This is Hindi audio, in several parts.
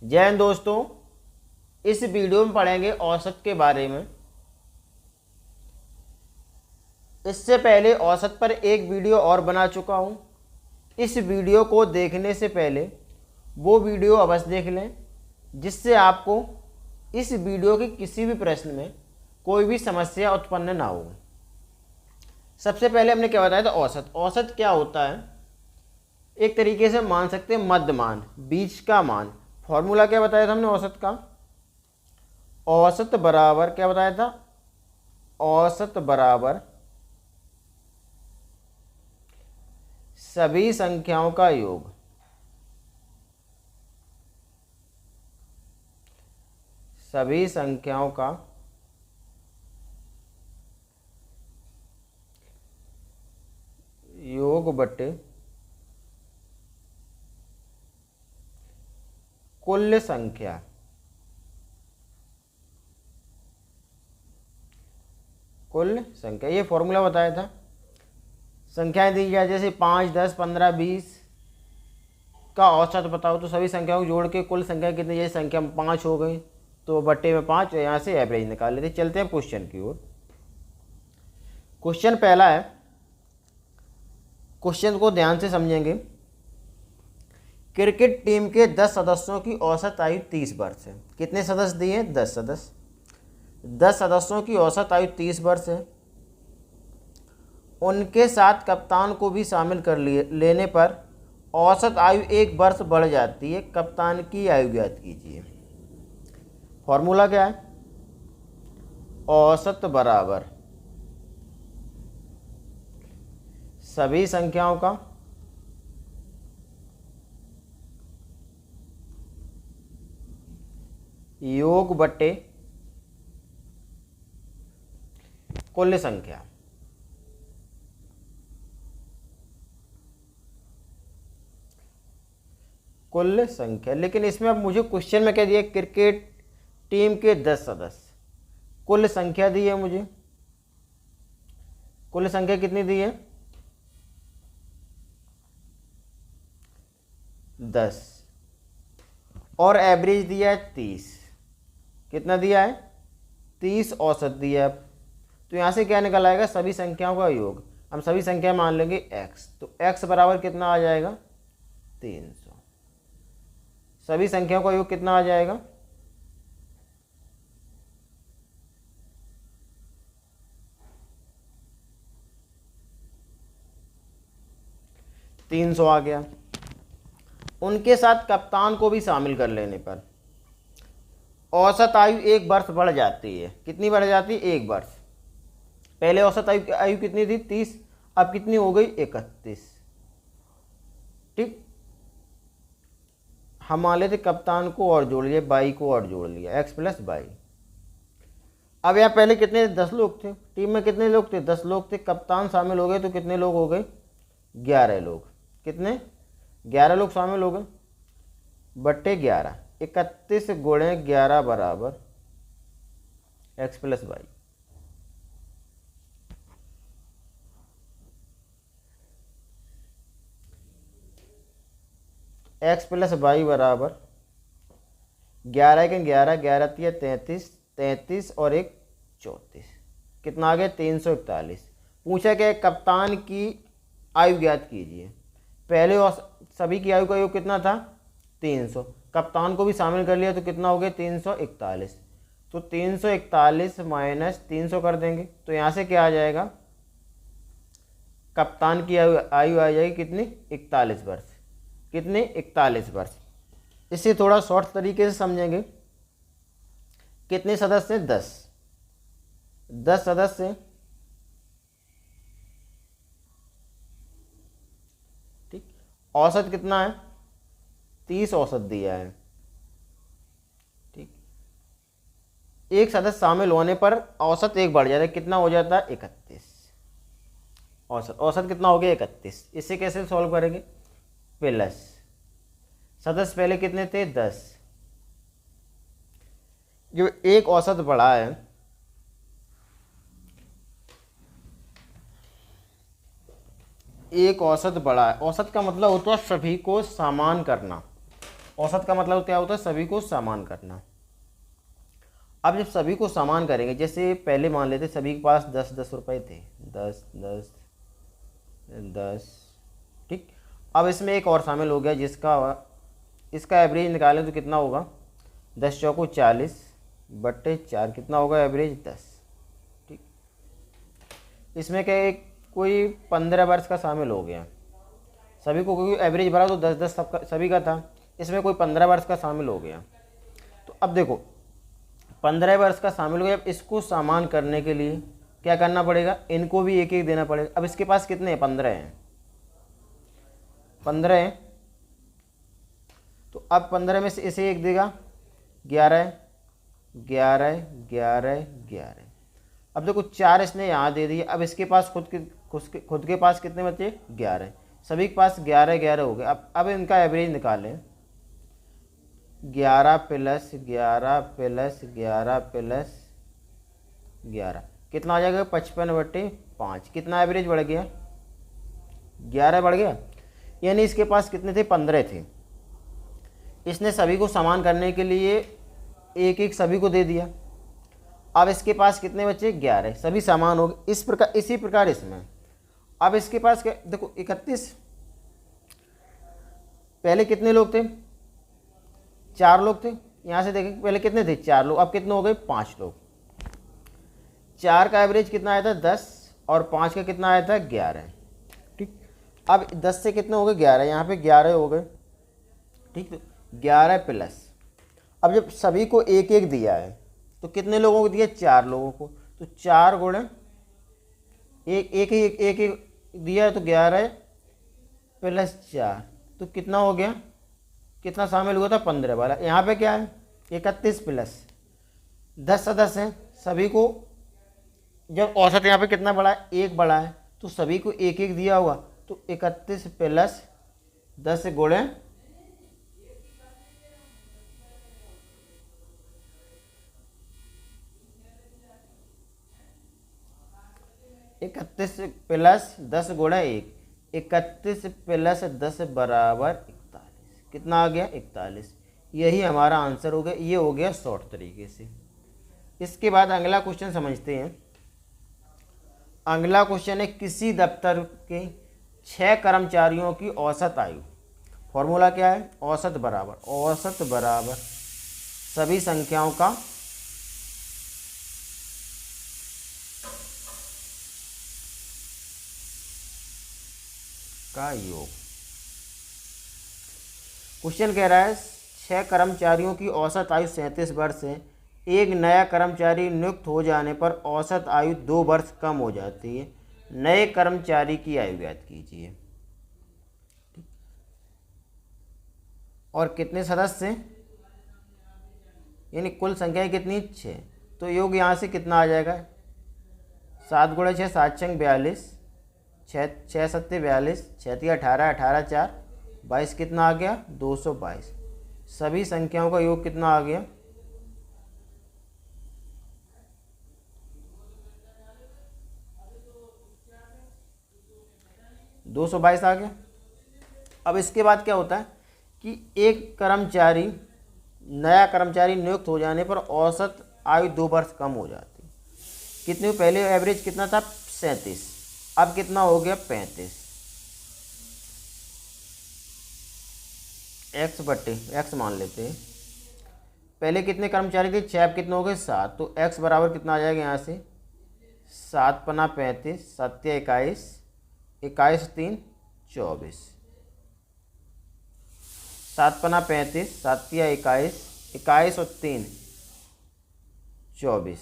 जय हिंद दोस्तों। इस वीडियो में पढ़ेंगे औसत के बारे में। इससे पहले औसत पर एक वीडियो और बना चुका हूँ। इस वीडियो को देखने से पहले वो वीडियो अवश्य देख लें, जिससे आपको इस वीडियो के किसी भी प्रश्न में कोई भी समस्या उत्पन्न ना हो। सबसे पहले हमने क्या बताया था, औसत। औसत क्या होता है, एक तरीके से मान सकते हैं मध्य मान, बीच का मान। फॉर्मूला क्या बताया था हमने औसत का? औसत बराबर क्या बताया था? औसत बराबर सभी संख्याओं का योग। सभी संख्याओं का योग बटे कुल संख्या। कुल संख्या, ये फॉर्मूला बताया था। संख्याएं दी जाए जैसे 5, 10, 15, 20 का औसत बताओ, तो सभी संख्याओं को जोड़ के कुल संख्या कितनी, जैसे संख्या 5 हो गई तो बट्टे में 5, यहाँ से एवरेज निकाल लेते। चलते हैं क्वेश्चन की ओर। क्वेश्चन पहला है, क्वेश्चन को ध्यान से समझेंगे। क्रिकेट टीम के 10 सदस्यों की औसत आयु 30 वर्ष है। कितने सदस्य दिए? 10 सदस्य। 10 सदस्यों की औसत आयु 30 वर्ष है। उनके साथ कप्तान को भी शामिल कर लेने पर औसत आयु 1 वर्ष बढ़ जाती है। कप्तान की आयु ज्ञात कीजिए। फॉर्मूला क्या है? औसत बराबर सभी संख्याओं का योग बटे कुल संख्या। कुल संख्या, लेकिन इसमें अब मुझे क्वेश्चन में क्या दिया? क्रिकेट टीम के 10 सदस्य। कुल संख्या दी है मुझे। कुल संख्या कितनी दी है? 10। और एवरेज दिया है 30। कितना दिया है? 30 औसत दिया है। तो यहाँ से क्या निकल आएगा? सभी संख्याओं का योग। हम सभी संख्या मान लेंगे x, तो x बराबर कितना आ जाएगा? 300। सभी संख्याओं का योग कितना आ जाएगा? 300 आ गया। उनके साथ कप्तान को भी शामिल कर लेने पर औसत आयु 1 वर्ष बढ़ जाती है। कितनी बढ़ जाती है? 1 वर्ष। पहले औसत आयु कितनी थी? 30। अब कितनी हो गई? 31। ठीक। हम मान लेते कप्तान को और जोड़ लिया, 22 को और जोड़ लिया, x + 22। अब यहाँ पहले कितने? 10 लोग थे। टीम में कितने लोग थे? 10 लोग थे। कप्तान शामिल हो गए तो कितने लोग हो गए? 11 लोग। कितने? 11 लोग शामिल हो गए बट्टे 11। 31 गुणे 11 बराबर x + 22। x + 22 बराबर 11 के 11, 11 तिया 33, 33 और 1 34। कितना आ गया? 341। पूछा क्या? कप्तान की आयु ज्ञात कीजिए। पहले सभी की आयु का योग कितना था? 300। कप्तान को भी शामिल कर लिया तो कितना हो गया? 341। तो 341 माइनस 300 कर देंगे तो यहाँ से क्या आ जाएगा? कप्तान की आयु आ जाएगी कितनी? 41 वर्ष। कितने? 41 वर्ष। इसे थोड़ा शॉर्ट तरीके से समझेंगे। कितने सदस्य हैं? 10। 10 सदस्य। ठीक। औसत कितना है? 30 औसत दिया है। ठीक। एक सदस्य शामिल होने पर औसत 1 बढ़ जाता है। कितना हो जाता है? 31। औसत कितना हो गया? 31। इसे कैसे सॉल्व करेंगे? प्लस सदस्य पहले कितने थे? 10। जो एक औसत बढ़ा है, एक औसत बढ़ा है। औसत का मतलब होता है सभी को समान करना। औसत का मतलब क्या होता है, सभी को समान करना। अब जब सभी को समान करेंगे, जैसे पहले मान लेते सभी के पास 10-10 रुपये थे, 10-10-10, ठीक। अब इसमें एक और शामिल हो गया इसका एवरेज निकालें तो कितना होगा, 10 चौको 40 बट्टे 4, कितना होगा एवरेज 10, ठीक। इसमें क्या एक कोई 15 वर्ष का शामिल हो गया, सभी को, क्योंकि एवरेज भरा तो 10-10 सबका सभी का था, इसमें कोई 15 वर्ष का शामिल हो गया। तो अब देखो 15 वर्ष का शामिल हो गया, अब इसको समान करने के लिए क्या करना पड़ेगा, इनको भी एक एक देना पड़ेगा। अब इसके पास कितने हैं, 15 हैं, 15 हैं। तो अब 15 में से इसे एक देगा, 11 11 11 11। अब देखो 4 इसने यहाँ दे दिए, अब इसके पास खुद के पास कितने बचे, 11, सभी के पास 11 11 हो गए। अब इनका एवरेज निकालें, 11 प्लस 11 प्लस 11 प्लस 11 कितना आ जाएगा, 55/5। कितना एवरेज बढ़ गया, 11 बढ़ गया। यानी इसके पास कितने थे, 15 थे। इसने सभी को समान करने के लिए एक एक सभी को दे दिया। अब इसके पास कितने बचे, 11, सभी समान हो गए। इसी प्रकार इसमें अब इसके पास क्या, देखो 31, पहले कितने लोग थे, 4 लोग थे। यहाँ से देखें पहले कितने थे, 4 लोग, अब कितने हो गए, 5 लोग। 4 का एवरेज कितना आया था, 10, और 5 का कितना आया था, 11, ठीक। अब 10 से कितने हो गए, 11, यहाँ पे 11 हो गए, ठीक। तो 11 प्लस, अब जब सभी को एक एक दिया है तो कितने लोगों को दिया, 4 लोगों को। तो 4 गुणे एक दिया है, तो 11 प्लस 4, तो कितना हो गया, कितना शामिल हुआ था, 15 वाला। यहाँ पे क्या है, 31 प्लस 10 सदस्य हैं, सभी को जब औसत यहाँ पे कितना बड़ा है, 1 बड़ा है, तो सभी को एक एक दिया हुआ। तो 31 प्लस 10 गुणे 31 प्लस 10 गुणे 1, 31 प्लस 10 बराबर 41। कितना आ गया, 41। यही हमारा आंसर हो गया। ये हो गया शॉर्ट तरीके से। इसके बाद अगला क्वेश्चन समझते हैं। अगला क्वेश्चन है, किसी दफ्तर के 6 कर्मचारियों की औसत आयु। फॉर्मूला क्या है, औसत बराबर सभी संख्याओं का योग। क्वेश्चन कह रहा है 6 कर्मचारियों की औसत आयु 37 वर्ष है। एक नया कर्मचारी नियुक्त हो जाने पर औसत आयु 2 वर्ष कम हो जाती है। नए कर्मचारी की आयु ज्ञात कीजिए। और कितने सदस्य, यानी कुल संख्या कितनी, 6। तो योग यहाँ से कितना आ जाएगा, 7 गुणे 6 7 छंग 42, 6 सत्ते 42, 6 18, 18 4 22, कितना आ गया, 222। सभी संख्याओं का योग कितना आ गया, 222 आ गया। अब इसके बाद क्या होता है कि एक नया कर्मचारी नियुक्त हो जाने पर औसत आयु 2 वर्ष कम हो जाती है। कितने, पहले एवरेज कितना था, 37, अब कितना हो गया, 35। x मान लेते हैं। पहले कितने कर्मचारी थे, 6, अब कितने हो गए, 7। तो x बराबर कितना आ जाएगा यहाँ से, 7 पना 35, 7 21, 21 3 24, 7 पना 35, 7 21, 21 और 3 24,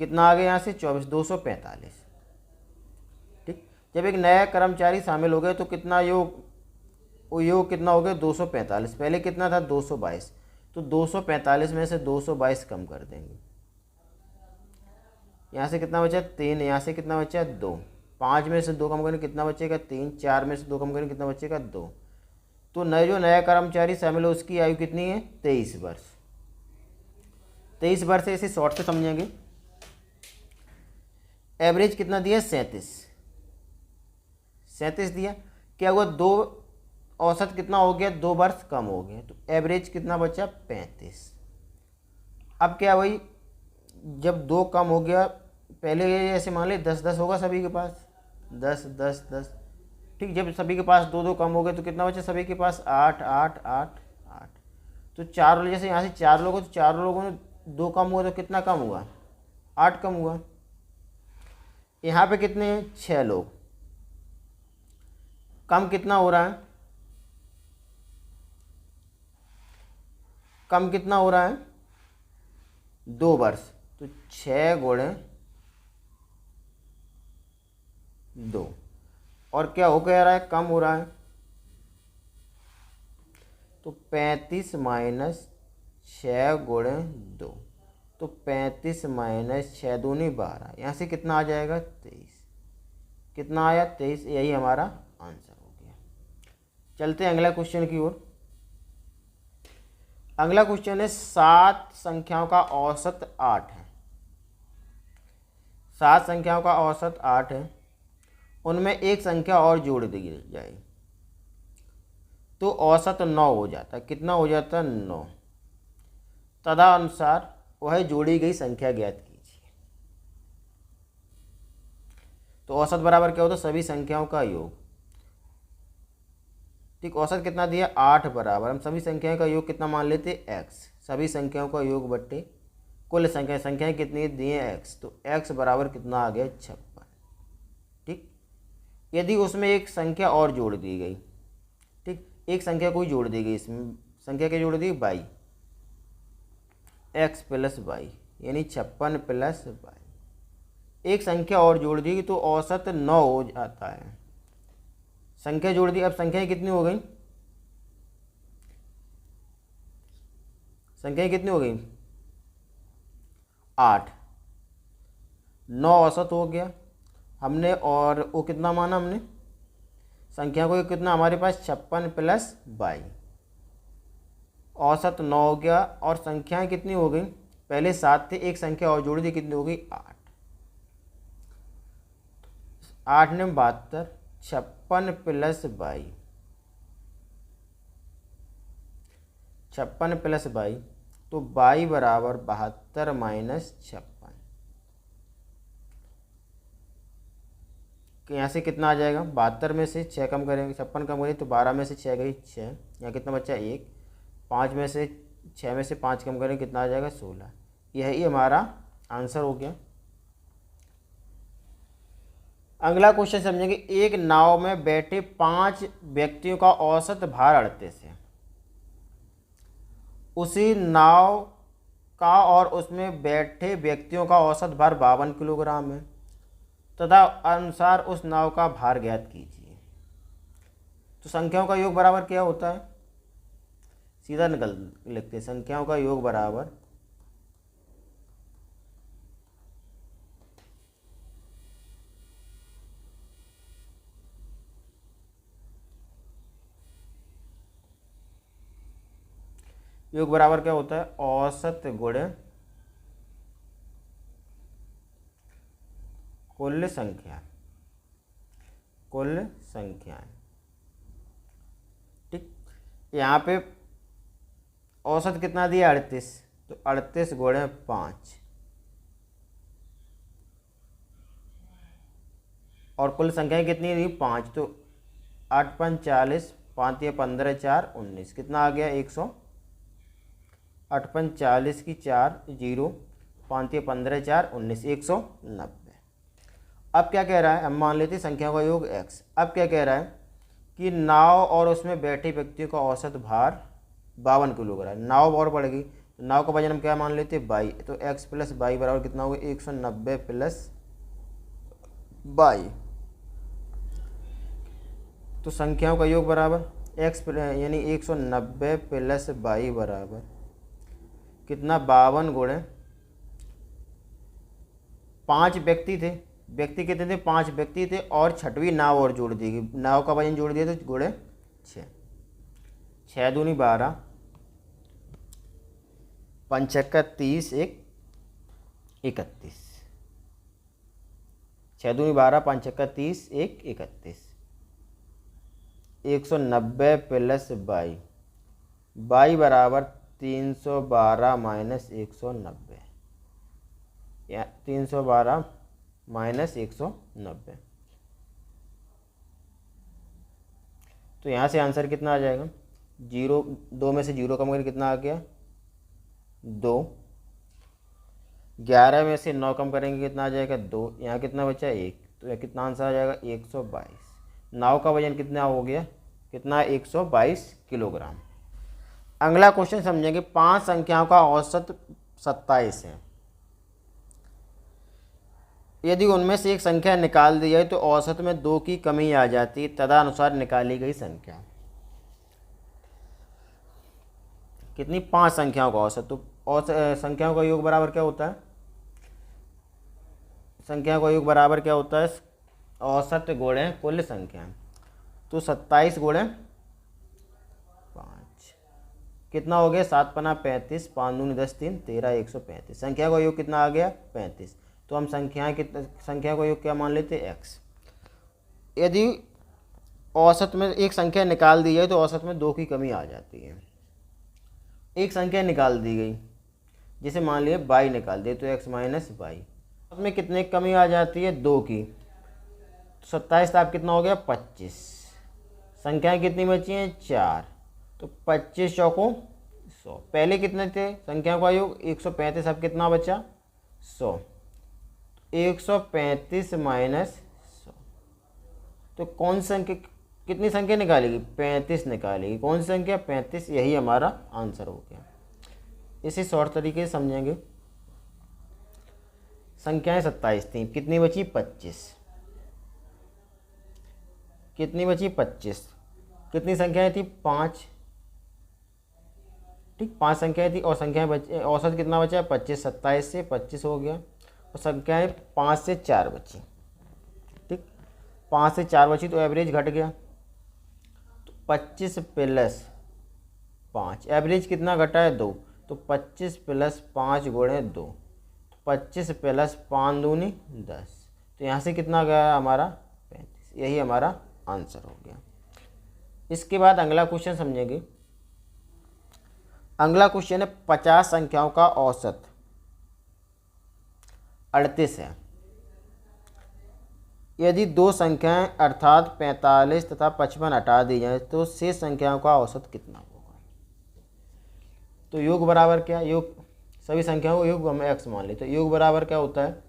कितना आ गया यहाँ से, 24, 245, ठीक। जब एक नया कर्मचारी शामिल हो गए तो कितना योग कितना हो गया, 245। पहले कितना था, 222। तो 245 में से 222 कम कर देंगे। यहाँ से कितना बचा, 3, यहाँ से कितना बचा, 2, 5 में से 2 कम करें कितना बचेगा, 3, 4 में से 2 कम करें कितना बचेगा, 2। तो जो नया कर्मचारी शामिल हो उसकी आयु कितनी है, 23 वर्ष। 23 वर्ष से इसे शॉर्ट से समझेंगे। एवरेज कितना दिया, 37 दिया। क्या हुआ, 2 औसत कितना हो गया, 2 वर्ष कम हो गया, तो एवरेज कितना बचा, 35। अब क्या भाई, जब 2 कम हो गया, पहले ऐसे मान ले 10-10 होगा सभी के पास, 10-10-10, ठीक। जब सभी के पास 2-2 कम हो गए तो कितना बचा सभी के पास, 8-8-8-8। तो 4 लोग, जैसे यहाँ से 4 लोग हो तो 4 लोगों ने 2 कम हुआ तो कितना कम हुआ, 8 कम हुआ। यहाँ पे कितने हैं, 6 लोग, कम कितना हो रहा है, कम कितना हो रहा है, 2 वर्ष, तो 6 गुणे 2, और क्या हो कह रहा है, कम हो रहा है, तो 35 माइनस 6 गुणे 2, तो 35 माइनस 6 दूनी 12, यहाँ से कितना आ जाएगा, 23। कितना आया, 23। यही हमारा आंसर हो गया। चलते हैं अगला क्वेश्चन की ओर। अगला क्वेश्चन है 7 संख्याओं का औसत 8 है। 7 संख्याओं का औसत 8 है, उनमें एक संख्या और जोड़ दी जाए तो औसत 9 हो जाता है। कितना हो जाता है, 9। तदनुसार वह जोड़ी गई संख्या ज्ञात कीजिए। तो औसत बराबर क्या होता है, सभी संख्याओं का योग, ठीक। औसत कितना दिया, 8 बराबर, हम सभी संख्याओं का योग कितना मान लेते, x। सभी संख्याओं का योग बट्टे कुल संख्याएं कितनी दिए, x। तो x बराबर कितना आ गया, 56, ठीक। यदि उसमें एक संख्या और जोड़ दी गई, ठीक, एक संख्या कोई जोड़ दी गई, इसमें संख्या क्या जोड़ दी, y, x प्लस वाई, यानी 56 प्लस वाई। एक संख्या और जोड़ दी तो औसत 9 हो जाता है। संख्या जोड़ दी, अब संख्याएं कितनी हो गई, संख्याएं कितनी हो गई, 8। 9 औसत हो गया हमने, और वो कितना माना हमने, संख्या को कितना हमारे पास 56 प्लस 22, औसत 9 हो गया। और संख्याएं कितनी हो गई, पहले 7 थे, एक संख्या और जोड़ दी, कितनी हो गई, 8। 8 ने 72, 56 प्लस 22, 56 प्लस 22, तो 22 बराबर 72 माइनस 56। यहाँ से कितना आ जाएगा, 72 में से 6 कम करेंगे, 56 कम करेंगे तो 12 में से 6 गई 6, यहाँ कितना बचा 1, 5 में से 6 में से 5 कम करेंगे, कितना आ जाएगा 16। यही हमारा आंसर हो गया। अगला क्वेश्चन समझेंगे। एक नाव में बैठे 5 व्यक्तियों का औसत भार 38 है। उसी नाव का और उसमें बैठे व्यक्तियों का औसत भार 52 किलोग्राम है, तथा अनुसार उस नाव का भार ज्ञात कीजिए। तो संख्याओं का योग बराबर क्या होता है, सीधा निकल लिखते हैं, संख्याओं का योग बराबर क्या होता है, औसत गुणे कुल संख्या, कुल संख्याएं, ठीक। यहाँ पे औसत कितना दिया, 38, तो 38 गुणे 5, और कुल संख्याएं कितनी दी, 5, तो 8 5 40, 5 या 15 4 19, कितना आ गया 100। 8 5 40 की 4 0, 5 या 15 4 19, 190। अब क्या कह रहा है, हम मान लेते हैं संख्याओं का योग x। अब क्या कह रहा है कि नाव और उसमें बैठे व्यक्तियों का औसत भार 52 किलोग्राम। नाव और बढ़ेगी, नाव का वजन हम क्या मान लेते हैं, 22, तो x प्लस 22 बराबर कितना होगा, 190 प्लस 22। तो संख्याओं का योग बराबर x यानी 190 प्लस 22 बराबर कितना, 52 गुणे 5 व्यक्ति थे, व्यक्ति कितने थे, 5 व्यक्ति थे, और 6वीं नाव और जोड़ दी गई, नाव का वजन जोड़ दिया तो गुणे 6, 6 दूनी 12, 5 छक्का 30, 1 31, 6 दूनी 12, 5 छक्का 30, 1 31, 190 प्लस बाई, बाई बराबर 312 माइनस 190, या 312 माइनस 190। तो यहाँ से आंसर कितना आ जाएगा? 0, 2 में से 0 कम करके कितना आ गया? 2। 11 में से 9 कम करेंगे कितना आ जाएगा? 2। यहाँ कितना बचा? 1। तो यह कितना आंसर आ जाएगा? 122। नाव का वजन कितना हो गया? कितना? 122 किलोग्राम। अगला क्वेश्चन समझेंगे। 5 संख्याओं का औसत 27 है। यदि उनमें से एक संख्या निकाल दी जाए तो औसत में 2 की कमी आ जाती है। तदनुसार निकाली गई संख्या कितनी? 5 संख्याओं का औसत। तो संख्याओं का योग बराबर क्या होता है? संख्या का योग बराबर क्या होता है? औसत गुणे कुल संख्या। तो 27 गुणे 5 कितना हो गया? 7 पना 35, 5 दूनी 10, 3 13, 135। संख्या का योग कितना आ गया? 35। तो हम संख्या का योग क्या मान लेते? x। यदि औसत में एक संख्या निकाल दी जाए तो औसत में 2 की कमी आ जाती है। एक संख्या निकाल दी गई, जैसे मान लिया बाई निकाल दिए, तो x माइनस बाई, में कितने की कमी आ जाती है? 2 की। तो 27 आप कितना हो गया? 25। संख्याएं कितनी बची हैं? 4। तो 25 चौकों 100। पहले कितने थे संख्याओं का योग? 135। अब कितना बचा? 100। 135 माइनस 100। तो कौन संख्या, कितनी संख्या निकालेगी? 35 निकालेगी। कौन सी संख्या? 35। यही हमारा आंसर हो गया। इसे शॉर्ट तरीके से समझेंगे। संख्याएं 27 थी, कितनी बची? 25। कितनी बची? 25। कितनी संख्याएं थी? 5। ठीक, 5 संख्याएं थी और संख्याएं बची, औसत कितना बचा? 25। 27 से 25 हो गया और संख्याएं 5 से 4 बची। ठीक, 5 से 4 बची तो एवरेज घट गया। तो 25 प्लस 5, एवरेज कितना घटा है? 2। तो 25 प्लस 5 गुणे 2, 25 प्लस 5 दूनी 10। तो यहाँ से कितना गया हमारा? 35। यही हमारा आंसर हो गया। इसके बाद अगला क्वेश्चन समझेंगे। अगला क्वेश्चन है 50 संख्याओं का औसत 38 है। यदि 2 संख्याएं अर्थात 45 तथा 55 हटा दी जाए तो शेष संख्याओं का औसत कितना होगा? तो योग बराबर क्या? योग सभी संख्याओं को योग हम x मान लेते। तो योग बराबर क्या होता है?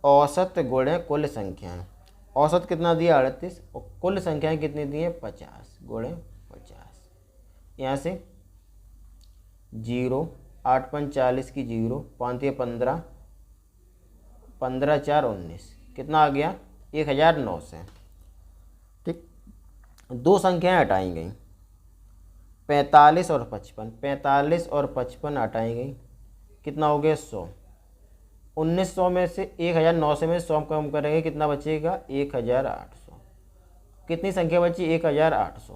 औसत गुणे कुल संख्याएं। औसत कितना दिया? 38 और कुल संख्याएं कितनी दी हैं? 50 गुणे 50। यहाँ से 0, 8 5 40 की 0, 5 15, 15 4 19, कितना आ गया? 1009 से। ठीक, 2 संख्याएं हटाई गई, 45 और 55। 45 और 55 हटाई गई, कितना हो गया? 100। 1900 में से 1009 में 100 कम करेंगे, कितना बचेगा? 1800। कितनी संख्या बची? 1800।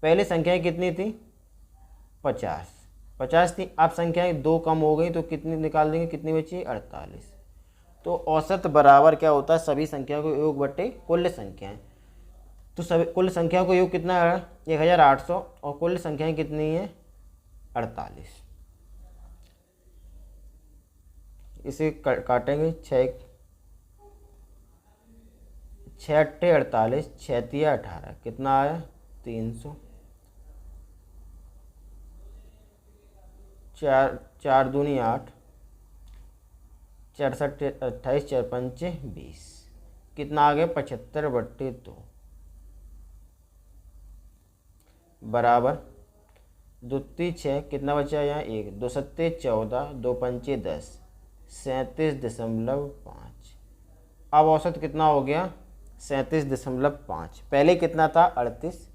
पहले संख्याएं कितनी थी? 50 थी। अब संख्याएं 2 कम हो गई तो कितनी निकाल देंगे? कितनी बची? 48। तो औसत बराबर क्या होता है? सभी संख्याओं को योग बटे कुल संख्याएं। तो सभी कुल संख्याओं को योग कितना है? 1800 और कुल संख्याएं कितनी है? 48। इसे काटेंगे। 6 6 48, 6 18, कितना आया? 300। 4 दूनी 8, 4 7 28, 4 5 20, कितना आ गया? 75/2 बराबर 2 3 6, कितना बचा यहाँ? 1, 2 7 14, 2 5 10, 37.5। अब औसत कितना हो गया? 37.5। पहले कितना था? 38।